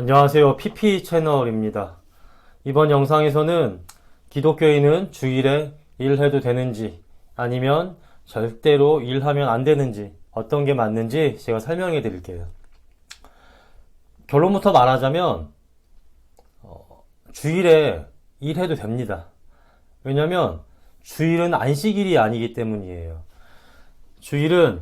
안녕하세요. PP 채널입니다. 이번 영상에서는 기독교인은 주일에 일해도 되는지 아니면 절대로 일하면 안 되는지 어떤 게 맞는지 제가 설명해 드릴게요. 결론부터 말하자면 주일에 일해도 됩니다. 왜냐면 주일은 안식일이 아니기 때문이에요. 주일은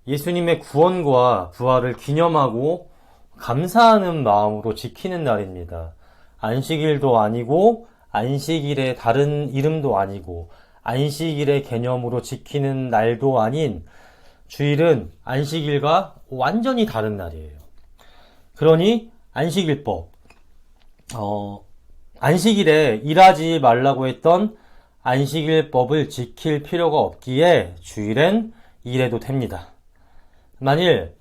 예수님의 구원과 부활을 기념하고 감사하는 마음으로 지키는 날입니다. 안식일도 아니고 안식일의 다른 이름도 아니고 안식일의 개념으로 지키는 날도 아닌 주일은 안식일과 완전히 다른 날이에요. 그러니 안식일법, 안식일에 일하지 말라고 했던 안식일법을 지킬 필요가 없기에 주일엔 일해도 됩니다. 만일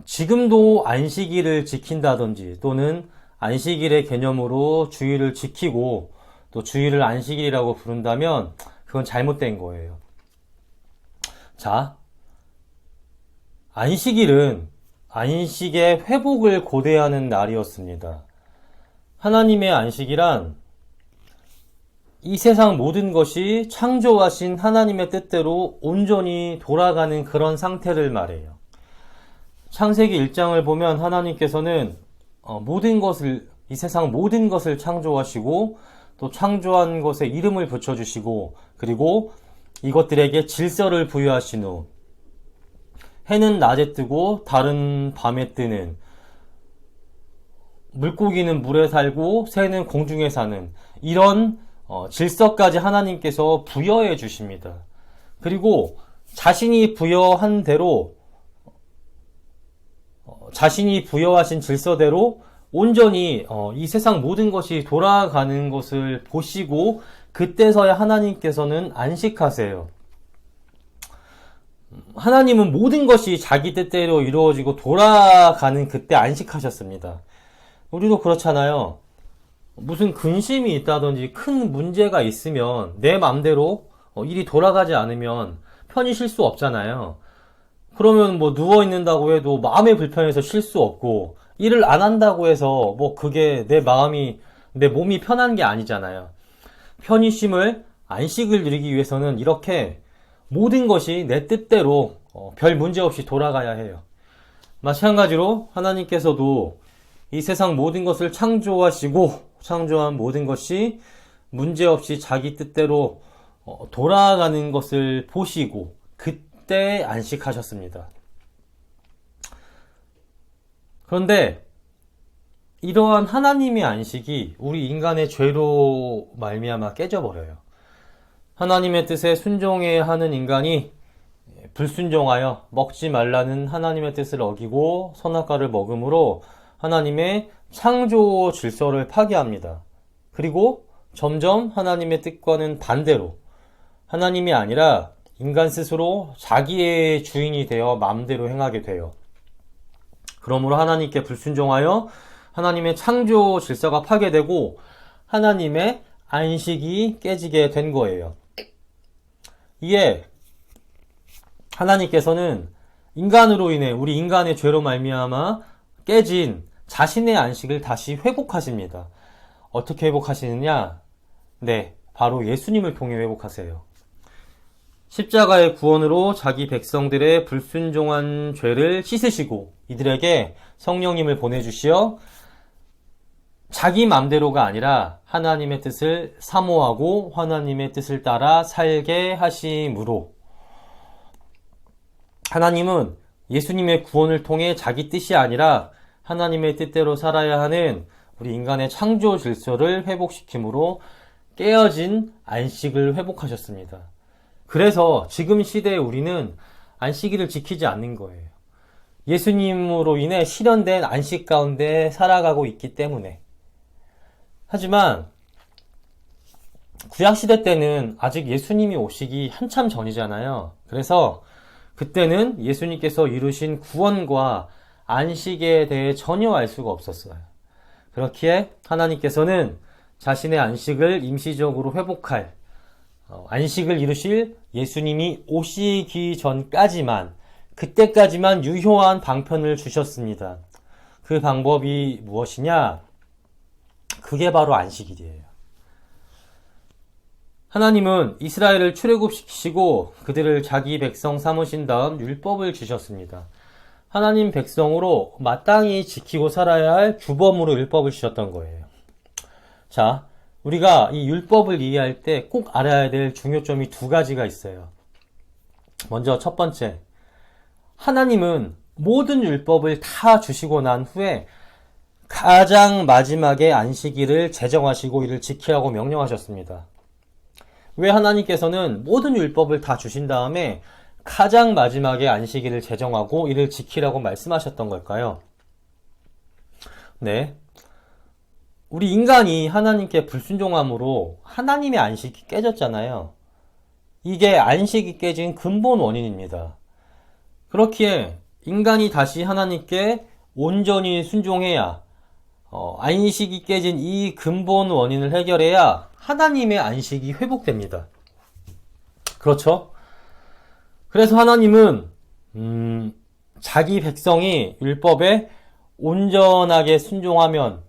지금도 안식일을 지킨다든지 또는 안식일의 개념으로 주일을 지키고 또 주일을 안식일이라고 부른다면 그건 잘못된 거예요. 자, 안식일은 안식의 회복을 고대하는 날이었습니다. 하나님의 안식이란 이 세상 모든 것이 창조하신 하나님의 뜻대로 온전히 돌아가는 그런 상태를 말해요. 창세기 1장을 보면 하나님께서는 이 세상 모든 것을 창조하시고 또 창조한 것에 이름을 붙여주시고 그리고 이것들에게 질서를 부여하신 후 해는 낮에 뜨고 달은 밤에 뜨는, 물고기는 물에 살고 새는 공중에 사는 이런 질서까지 하나님께서 부여해 주십니다. 그리고 자신이 부여한 대로 자신이 부여하신 질서대로 온전히 이 세상 모든 것이 돌아가는 것을 보시고 그때서야 하나님께서는 안식하세요. 하나님은 모든 것이 자기 뜻대로 이루어지고 돌아가는 그때 안식하셨습니다. 우리도 그렇잖아요. 무슨 근심이 있다든지 큰 문제가 있으면 내 맘대로 일이 돌아가지 않으면 편히 쉴 수 없잖아요. 그러면 뭐 누워있는다고 해도 마음이 불편해서 쉴 수 없고 일을 안 한다고 해서 뭐 그게 내 몸이 편한 게 아니잖아요. 편히 쉼을, 안식을 누리기 위해서는 이렇게 모든 것이 내 뜻대로 별 문제 없이 돌아가야 해요. 마찬가지로 하나님께서도 이 세상 모든 것을 창조하시고 창조한 모든 것이 문제없이 자기 뜻대로 돌아가는 것을 보시고 그때 안식하셨습니다. 그런데 이러한 하나님의 안식이 우리 인간의 죄로 말미암아 깨져버려요. 하나님의 뜻에 순종해야 하는 인간이 불순종하여 먹지 말라는 하나님의 뜻을 어기고 선악과를 먹음으로 하나님의 창조 질서를 파괴합니다. 그리고 점점 하나님의 뜻과는 반대로 하나님이 아니라 인간 스스로 자기의 주인이 되어 마음대로 행하게 돼요. 그러므로 하나님께 불순종하여 하나님의 창조 질서가 파괴되고 하나님의 안식이 깨지게 된 거예요. 이에 하나님께서는 인간으로 인해 우리 인간의 죄로 말미암아 깨진 자신의 안식을 다시 회복하십니다. 어떻게 회복하시느냐? 네, 바로 예수님을 통해 회복하세요. 십자가의 구원으로 자기 백성들의 불순종한 죄를 씻으시고 이들에게 성령님을 보내주시어 자기 맘대로가 아니라 하나님의 뜻을 사모하고 하나님의 뜻을 따라 살게 하심으로 하나님은 예수님의 구원을 통해 자기 뜻이 아니라 하나님의 뜻대로 살아야 하는 우리 인간의 창조 질서를 회복시킴으로 깨어진 안식을 회복하셨습니다. 그래서 지금 시대에 우리는 안식일을 지키지 않는 거예요. 예수님으로 인해 실현된 안식 가운데 살아가고 있기 때문에. 하지만 구약시대 때는 아직 예수님이 오시기 한참 전이잖아요. 그래서 그때는 예수님께서 이루신 구원과 안식에 대해 전혀 알 수가 없었어요. 그렇기에 하나님께서는 자신의 안식을 임시적으로 회복할 안식을 이루실 예수님이 오시기 전까지만, 그때까지만 유효한 방편을 주셨습니다. 그 방법이 무엇이냐? 그게 바로 안식일이에요. 하나님은 이스라엘을 출애굽시키시고 그들을 자기 백성 삼으신 다음 율법을 주셨습니다. 하나님 백성으로 마땅히 지키고 살아야 할 규범으로 율법을 주셨던 거예요. 자, 우리가 이 율법을 이해할 때 꼭 알아야 될 중요점이 두 가지가 있어요. 먼저 첫 번째, 하나님은 모든 율법을 다 주시고 난 후에 가장 마지막에 안식일을 제정하시고 이를 지키라고 명령하셨습니다. 왜 하나님께서는 모든 율법을 다 주신 다음에 가장 마지막에 안식일을 제정하고 이를 지키라고 말씀하셨던 걸까요? 네. 우리 인간이 하나님께 불순종함으로 하나님의 안식이 깨졌잖아요. 이게 안식이 깨진 근본 원인입니다. 그렇기에 인간이 다시 하나님께 온전히 순종해야 안식이 깨진 이 근본 원인을 해결해야 하나님의 안식이 회복됩니다. 그렇죠? 그래서 하나님은 자기 백성이 율법에 온전하게 순종하면,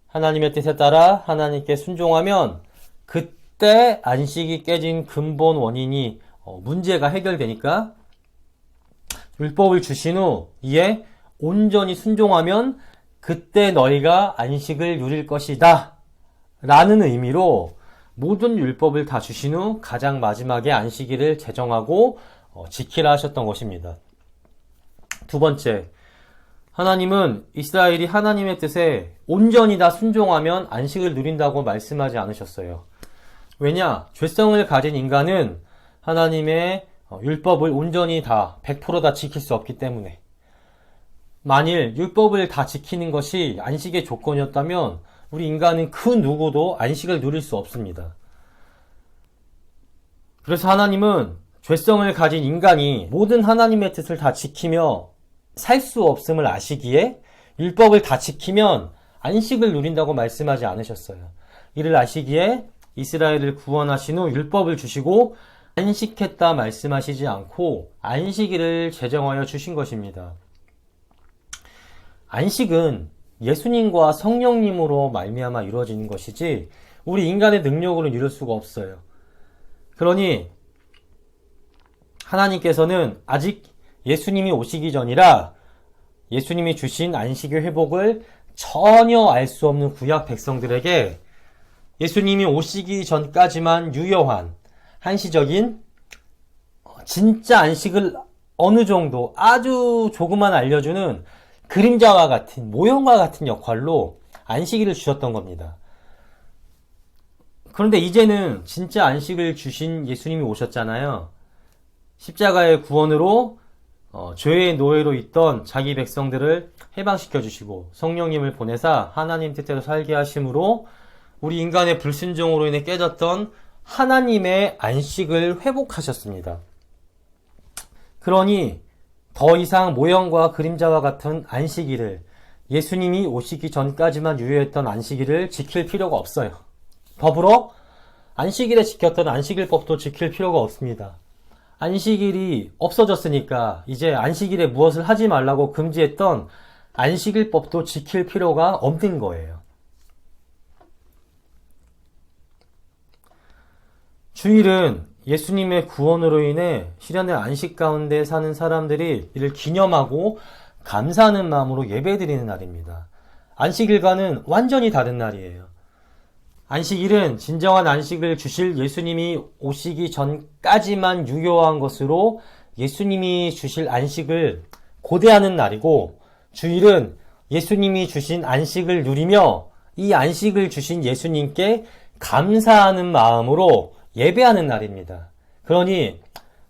하나님의 뜻에 따라 하나님께 순종하면 그때 안식이 깨진 근본 원인이 문제가 해결되니까 율법을 주신 후 이에 온전히 순종하면 그때 너희가 안식을 누릴 것이다 라는 의미로 모든 율법을 다 주신 후 가장 마지막에 안식일을 제정하고 지키라 하셨던 것입니다. 두 번째, 하나님은 이스라엘이 하나님의 뜻에 온전히 다 순종하면 안식을 누린다고 말씀하지 않으셨어요. 왜냐? 죄성을 가진 인간은 하나님의 율법을 온전히 다 100% 지킬 수 없기 때문에, 만일 율법을 다 지키는 것이 안식의 조건이었다면 우리 인간은 그 누구도 안식을 누릴 수 없습니다. 그래서 하나님은 죄성을 가진 인간이 모든 하나님의 뜻을 다 지키며 살 수 없음을 아시기에 율법을 다 지키면 안식을 누린다고 말씀하지 않으셨어요. 이를 아시기에 이스라엘을 구원하신 후 율법을 주시고 안식했다 말씀하시지 않고 안식일을 제정하여 주신 것입니다. 안식은 예수님과 성령님으로 말미암아 이루어지는 것이지 우리 인간의 능력으로는 이룰 수가 없어요. 그러니 하나님께서는 아직 예수님이 오시기 전이라 예수님이 주신 안식의 회복을 전혀 알 수 없는 구약 백성들에게 예수님이 오시기 전까지만 유효한 한시적인 진짜 안식을 어느 정도 아주 조금만 알려주는 그림자와 같은, 모형과 같은 역할로 안식일을 주셨던 겁니다. 그런데 이제는 진짜 안식을 주신 예수님이 오셨잖아요. 십자가의 구원으로 죄의 노예로 있던 자기 백성들을 해방시켜 주시고 성령님을 보내사 하나님 뜻대로 살게 하심으로 우리 인간의 불순종으로 인해 깨졌던 하나님의 안식을 회복하셨습니다. 그러니 더 이상 모형과 그림자와 같은 안식일을, 예수님이 오시기 전까지만 유효했던 안식일을 지킬 필요가 없어요. 더불어 안식일에 지켰던 안식일법도 지킬 필요가 없습니다. 안식일이 없어졌으니까 이제 안식일에 무엇을 하지 말라고 금지했던 안식일법도 지킬 필요가 없는 거예요. 주일은 예수님의 구원으로 인해 실현의 안식 가운데 사는 사람들이 이를 기념하고 감사하는 마음으로 예배드리는 날입니다. 안식일과는 완전히 다른 날이에요. 안식일은 진정한 안식을 주실 예수님이 오시기 전까지만 유효한 것으로 예수님이 주실 안식을 고대하는 날이고, 주일은 예수님이 주신 안식을 누리며 이 안식을 주신 예수님께 감사하는 마음으로 예배하는 날입니다. 그러니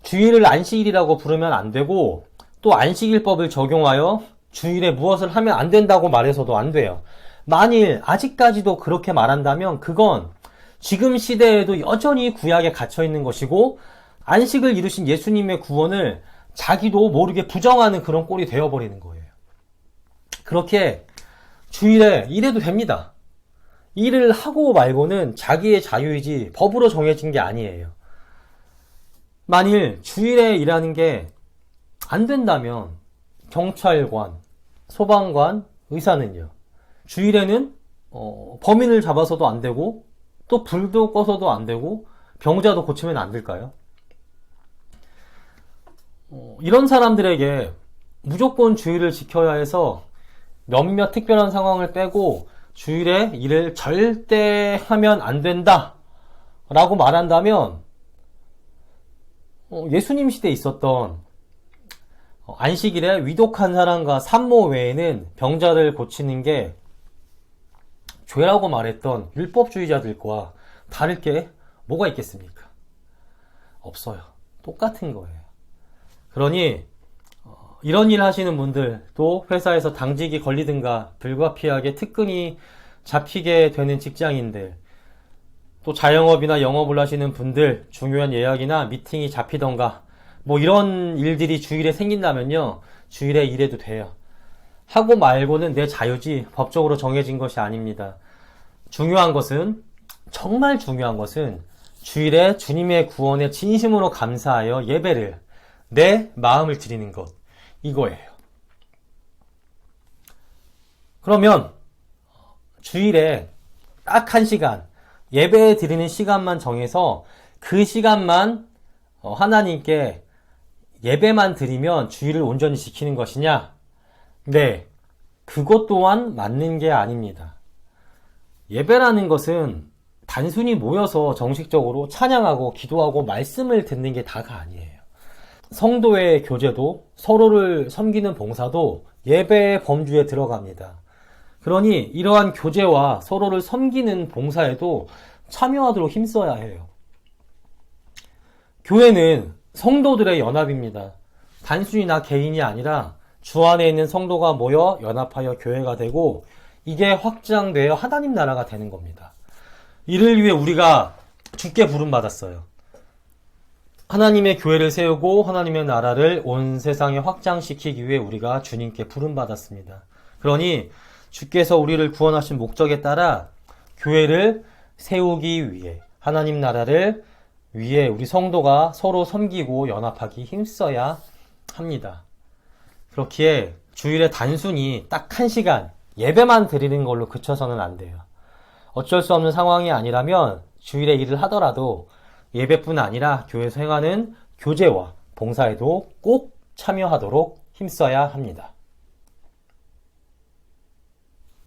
주일을 안식일이라고 부르면 안 되고, 또 안식일법을 적용하여 주일에 무엇을 하면 안 된다고 말해서도 안 돼요. 만일 아직까지도 그렇게 말한다면 그건 지금 시대에도 여전히 구약에 갇혀 있는 것이고, 안식을 이루신 예수님의 구원을 자기도 모르게 부정하는 그런 꼴이 되어버리는 거예요. 그렇게 주일에 일해도 됩니다. 일을 하고 말고는 자기의 자유이지 법으로 정해진 게 아니에요. 만일 주일에 일하는 게 안 된다면 경찰관, 소방관, 의사는요. 주일에는 범인을 잡아서도 안 되고 또 불도 꺼서도 안 되고 병자도 고치면 안 될까요? 이런 사람들에게 무조건 주일을 지켜야 해서 몇몇 특별한 상황을 빼고 주일에 일을 절대 하면 안 된다 라고 말한다면 예수님 시대에 있었던 안식일에 위독한 사람과 산모 외에는 병자를 고치는 게 죄라고 말했던 율법주의자들과 다를 게 뭐가 있겠습니까? 없어요. 똑같은 거예요. 그러니 이런 일 하시는 분들, 또 회사에서 당직이 걸리든가 불가피하게 특근이 잡히게 되는 직장인들, 또 자영업이나 영업을 하시는 분들, 중요한 예약이나 미팅이 잡히던가 뭐 이런 일들이 주일에 생긴다면요, 주일에 일해도 돼요. 하고 말고는 내 자유지 법적으로 정해진 것이 아닙니다. 중요한 것은, 정말 중요한 것은 주일에 주님의 구원에 진심으로 감사하여 예배를, 내 마음을 드리는 것, 이거예요. 그러면 주일에 딱 1시간 예배 드리는 시간만 정해서 그 시간만 하나님께 예배만 드리면 주일을 온전히 지키는 것이냐? 네, 그것 또한 맞는 게 아닙니다. 예배라는 것은 단순히 모여서 정식적으로 찬양하고 기도하고 말씀을 듣는 게 다가 아니에요. 성도의 교제도, 서로를 섬기는 봉사도 예배의 범주에 들어갑니다. 그러니 이러한 교제와 서로를 섬기는 봉사에도 참여하도록 힘써야 해요. 교회는 성도들의 연합입니다. 단순히 나 개인이 아니라 주 안에 있는 성도가 모여 연합하여 교회가 되고, 이게 확장되어 하나님 나라가 되는 겁니다. 이를 위해 우리가 주께 부름받았어요. 하나님의 교회를 세우고 하나님의 나라를 온 세상에 확장시키기 위해 우리가 주님께 부름받았습니다. 그러니 주께서 우리를 구원하신 목적에 따라 교회를 세우기 위해, 하나님 나라를 위해 우리 성도가 서로 섬기고 연합하기 힘써야 합니다. 그렇기에 주일에 단순히 딱 1시간 예배만 드리는 걸로 그쳐서는 안 돼요. 어쩔 수 없는 상황이 아니라면 주일에 일을 하더라도 예배뿐 아니라 교회에서 행하는 교제와 봉사에도 꼭 참여하도록 힘써야 합니다.